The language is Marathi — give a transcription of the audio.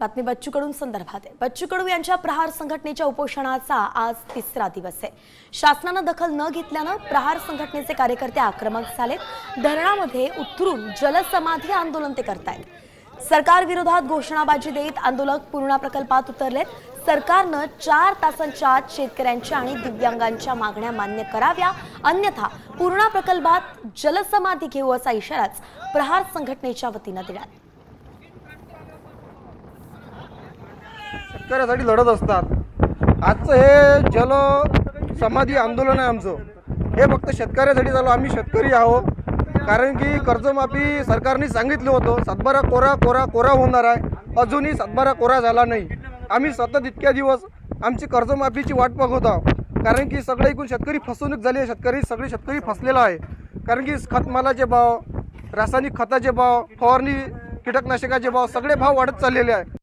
बातमी बच्चू कडू संदर्भात आहे। बच्चू कडू यांच्या प्रहार संघटनेच्या उपोषणाचा आज तिसरा दिवस आहे। शासनाने दखल न घेतल्याने प्रहार संघटनेचे कार्यकर्ते आक्रमक झालेत। धरणामध्ये उतरून जलसमाधी आंदोलन ते करतायत। सरकार विरोधात घोषणाबाजी देत आंदोलक पूर्णा प्रकल्पात उतरलेत। सरकारने 4 तासांच्या आत शेतकऱ्यांच्या आणि दिव्यांगांच्या मागण्या मान्य कराव्या, अन्यथा पूर्णा प्रकल्पात जलसमाधी घेऊ असा इशाराच प्रहार संघटनेच्या वतीने दिला। शेतकऱ्यासाठी लढत असतात। आजचं हे जल समाधी आंदोलन आहे आमचं, हे फक्त शेतकऱ्यासाठी चालू। आम्ही शेतकरी आहोत, कारण की कर्जमाफी सरकारने सांगितलं होतं 7/12 कोरा कोरा कोरा होणार आहे, अजूनही 7/12 कोरा झाला नाही। आम्ही सतत इतक्या दिवस आमची कर्जमाफीची वाट बघत आहोत, कारण की सगळे एकूण शेतकरी फसवणूक झाली आहे। सगळे शेतकरी फसलेला आहे, कारण की खतमालाचे भाव, रासायनिक खताचे भाव, फवारणी कीटकनाशकाचे भाव सगळे भाव वाढत चाललेले आहे।